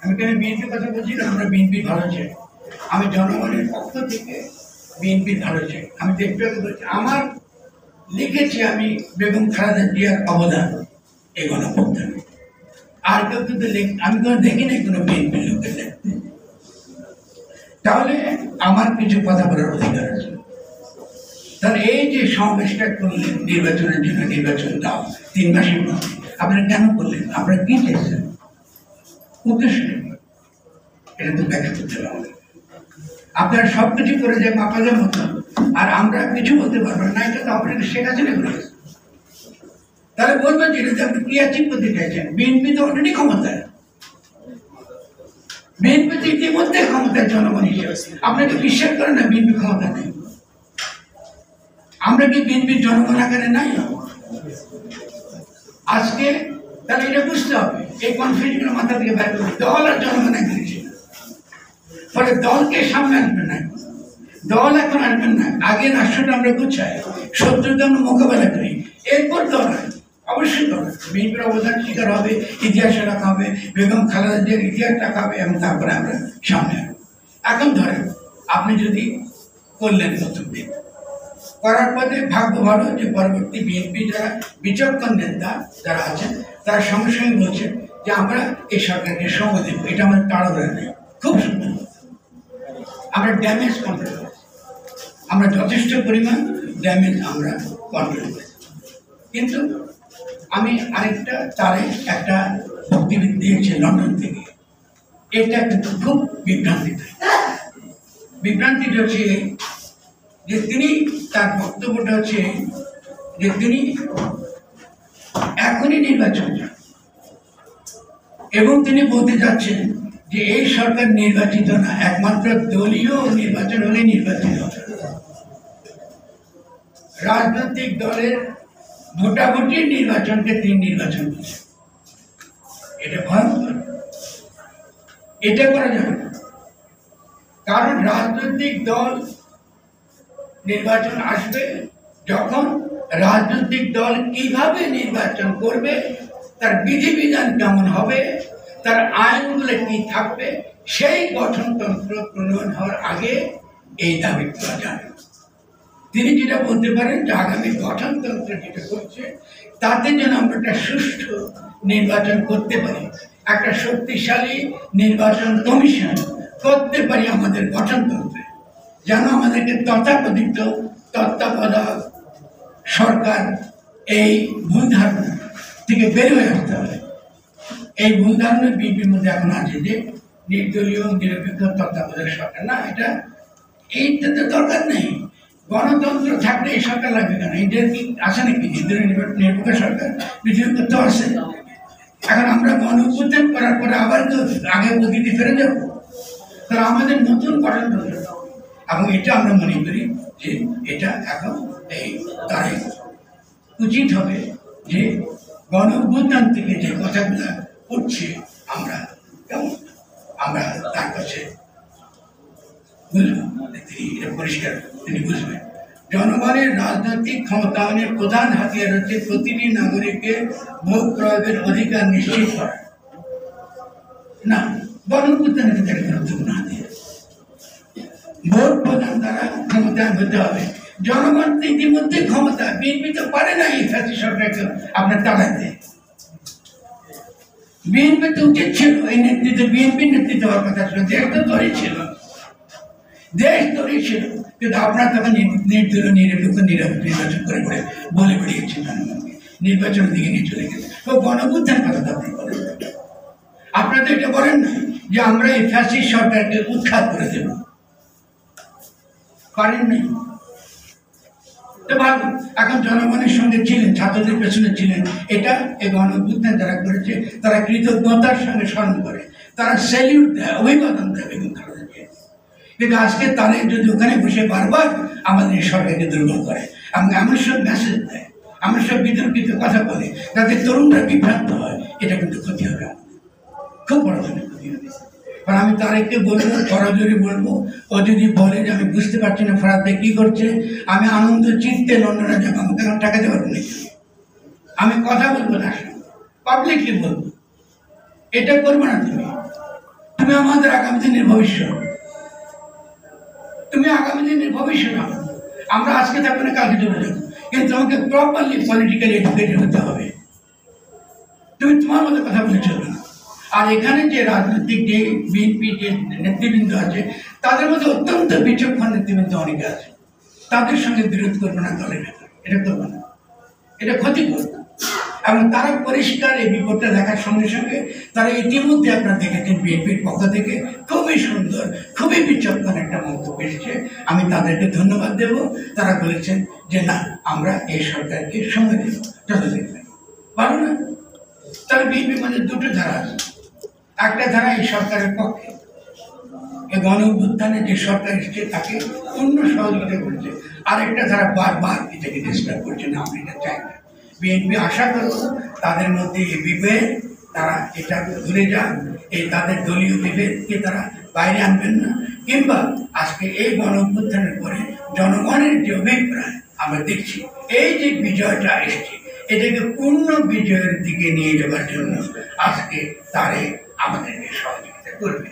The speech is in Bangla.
আমি কেন বিএনপির কথা বলছি না, আমরা বিএনপি ভালো চাই। আমি জনগণের পক্ষ থেকে বিএনপি ভালো চাই। আমি দেখতে বলছি আমার লিখেছি আমি বেগম খালেদা জিয়ার অবদান এই গণঅভ্যুত্থানে। আর কেউ কিন্তু আমি কোনো দেখি নাই কোনো বিএনপির লোকের লিখতে। তাহলে আমার কিছু কথা বলার অধিকার আছে। তাহলে এই যে সমাবেশটা করলেন নির্বাচনের জন্য, নির্বাচন দাও 3 মাসের মধ্যে, আপনারা কেন করলেন? আপনারা কি চেয়েছেন? উদ্দেশ্য এটা তো ব্যাখ্যা করতে হবে। আপনারা সবকিছু করে যায় মাপাদের মতো, আর আমরা কিছু বলতে পারবো না। এটা তো আপনাদের শেখা ছিল। তাহলে বলবেন যে আপনি কি অ্যাচিভ করতে চাইছেন? বিএনপি তো অলরেডি ক্ষমতায়, বিএনপি তো ইতিমধ্যে ক্ষমতায় জনগণ হিসেবে। আপনাকে বিশ্বাস করেন না বিএনপি ক্ষমতা নেই? আমরা কি বিএনপির জনগণ আকারে নাই আজকে? তাহলে এটা বুঝতে হবে, এই কনফিউশনের মাথা থেকে বের করবে। দল আর জনগণ একদিন ছিল, ফলে দলকে সামনে আসবে না, দল এখন আসবেন না। আগে রাষ্ট্রটা আমরা গুছাই, শত্রুতা আমরা মোকাবেলা করি, এরপর দল আসবে। অবশ্যই দল বিএনপির অবদান স্বীকার হবে, ইতিহাসে রাখা হবে, বেগম খালেদা জিয়ার ইতিহাস রাখা হবে, এবং তারপরে আমরা সামনে আসবো। এখন ধরেন আপনি যদি করলেন প্রথম দিন, করার পরে ভাগ্য ভালো যে পরবর্তী বিএনপি যারা বিচক্ষণ নেতা যারা আছেন তারা সঙ্গে সঙ্গে বলছেন যে আমরা এই সরকারকে সঙ্গ দেব। এটা আমাদের তাড়াহুড়া নেই, খুব সুন্দর। আমরা ড্যামেজ কন্ট্রোল করেছি, আমরা যথেষ্ট পরিমাণ ড্যামেজ আমরা কন্ট্রোল করেছি। কিন্তু আমি আরেকটা তারে একটা বক্তব্য দিয়েছি লন্ডন থেকে, এটা কিন্তু খুব বিভ্রান্তিটা হচ্ছে যে তিনি তার বক্তব্যটা হচ্ছে যে তিনি এখনই নির্বাচন চান, এবং তিনি বলতে যাচ্ছেন যে এই সরকার নির্বাচিত না, একমাত্র দলীয় নির্বাচন হলে নির্বাচিত হবে। রাজনৈতিক দলের ভোটাভুটির নির্বাচনকে তিনি নির্বাচন করছেন। এটা ভয়ঙ্কর, এটা করা যাবে না। কারণ রাজনৈতিক দল নির্বাচন আসবে যখন রাজনৈতিক দল কিভাবে নির্বাচন করবে, তার বিধিবিধান কেমন হবে, তার আইনগুলো কি থাকবে, সেই গঠনতন্ত্র প্রণয়ন হওয়ার আগে এই দাবি করা যাবে। তিনি যেটা বলতে পারেন যে আগামী গঠনতন্ত্র যেটা করছে তাতে যেন আমরা একটা সুষ্ঠু নির্বাচন করতে পারি, একটা শক্তিশালী নির্বাচন কমিশন করতে পারি আমাদের গঠনতন্ত্রে, যেন আমাদেরকে তথাকথিত তত্ত্বাবধায়ক সরকার এই ভুল ধারণা থেকে বের হয়ে আসতে হবে। এই ভুল ধারণা বিএনপির মধ্যে এখন আছে যে নির্দলীয় নিরপেক্ষ তত্ত্বাবধায়ক সরকার। না, এইটা তো দরকার নেই। গণতন্ত্র থাকলে এই সরকার লাগবে কেন? এদের কি আছে নাকি নির্দলীয় নিরপেক্ষ সরকার? পৃথিবীর কোথাও আছে? এখন আমরা গণঅভ্যুত্থান করার পরে আবার তো আগে অতীতে ফিরে যাব। তাহলে আমাদের নতুন গঠনতন্ত্র, এবং এটা আমরা মনে করি যে এটা এখন এই তাই উচিত হবে যে গণঅভ্যুত্থান থেকে যে কথাগুলো উঠছে আমরা কেমন আমরা তার কাছে বুঝবো, তিনি এটা পরিষ্কার তিনি বুঝবেন। জনগণের রাজনৈতিক ক্ষমতায়নের প্রধান হাতিয়ার হচ্ছে প্রতিটি নাগরিকের ভোট প্রয়োগের অধিকার নিশ্চিত করা। না, গণঅভ্যুত্থানের ক্ষেত্রে গুরুত্বপূর্ণ হাতিয়ার ভোট প্রদান দ্বারা ক্ষমতায়ন হতে হবে। জনগণ তো ইতিমধ্যে ক্ষমতা, বিএনপি তো পারে না এই জাতীয় সরকারকে আপনার তাড়াইতে। বিএনপি তো উচিত ছিল এই নেতৃত্ব, বিএনপির নেতৃত্ব হওয়ার কথা ছিল, দেশ তো তৈরি ছিল, দেশ তৈরি ছিল। কিন্তু আপনারা তখন নির্দলীয় নিরপেক্ষ নির্বাচন করে করে বলে বেরিয়েছেন জনগণকে, নির্বাচনের দিকে নিয়ে চলে গেছে। তো গণঅভ্যুত্থান কথা তো আপনি বলেন, আপনারা তো এটা বলেন না যে আমরা এই ফ্যাসিস্ট সরকারকে উৎখাত করে দেব, পারেন নাই। এখন জনগণের সঙ্গে ছিলেন, ছাত্রদের পেছনে ছিলেন, এটা এই গণঅভ্যুত্থান যারা করেছে তারা কৃতজ্ঞতার সঙ্গে স্মরণ করে, তারা স্যালিউট দেয়, অভিবাদন দেয় বেগম খালেদা জিয়া। কিন্তু আজকে তারা যদি ওখানে বসে বারবার আমাদের এই সরকারকে দুর্বল করে এবং এমন সব মেসেজ দেয়, এমন সব বিতর্কিত কথা বলে যাতে তরুণরা বিভ্রান্ত হয়, এটা কিন্তু ক্ষতি হবে, খুব বড় ধরনের ক্ষতি হবে। কারণ আমি তারেককে বলবো, সরাসরি বলবো, ও যদি বলে যে আমি বুঝতে পারছি না ফরাদে কি করছে, আমি আনন্দ চিত্তে লন্ডনে যাবো, আমাকে এখন টাকা দেওয়ার নেই, আমি কথা বলবো না, পাবলিকলি বলবো এটা করবে না। তুমি আমাদের আগামী দিনের ভবিষ্যৎ, তুমি আগামী দিনের ভবিষ্যৎ। আমরা আজকে থাকবো না, কালকে চলে যাবো, কিন্তু আমাকে প্রপারলি পলিটিক্যালি এডুকেটেড হতে হবে। তুমি তোমার মতো কথা বলে চলবে না। আর এখানে যে রাজনৈতিক যে বিএনপি যে নেতৃবৃন্দ আছে, তাদের মধ্যে অত্যন্ত বিচক্ষণ নেতৃবৃন্দ অনেকে আছে, তাদের সঙ্গে বিরোধ করবে না দলের ভেতরে, এটা করবে না, এটা ক্ষতিকর। এবং তারা পরিষ্কার এই বিপদটা দেখার সঙ্গে সঙ্গে তারা ইতিমধ্যে আপনারা দেখেছেন বিএনপির পক্ষ থেকে খুবই সুন্দর, খুবই বিচক্ষণ একটা মন্তব্য এসেছে। আমি তাদেরকে ধন্যবাদ দেব। তারা বলেছেন যে না, আমরা এই সরকারকে সময় দেব যতদিন পারো না। তাহলে বিএনপির মধ্যে দুটো ধারা আছে। একটা ধারা এই সরকারের পক্ষে, এই গণ অভ্যুত্থানে যে সরকার এসছে তাকে পূর্ণ সহযোগিতা করছে। আরেকটা ধারা বারবার এটাকে ডিস্টার্ব করছে, না আমরা এটা চাই না। বিএনপি আশা করব তাদের মধ্যে এই বিভেদ, তারা এটা ভুলে যান, এই তাদের দলীয় বিভেদকে তারা বাইরে আনবেন না। কিংবা আজকে এই গণ অভ্যুত্থানের পরে জনগণের যে অভিপ্রায় আমরা দেখছি, এই যে বিজয়টা এসছে, এটাকে পূর্ণ বিজয়ের দিকে নিয়ে যাওয়ার জন্য আজকে তারে আমাদেরকে সহযোগিতা করবে।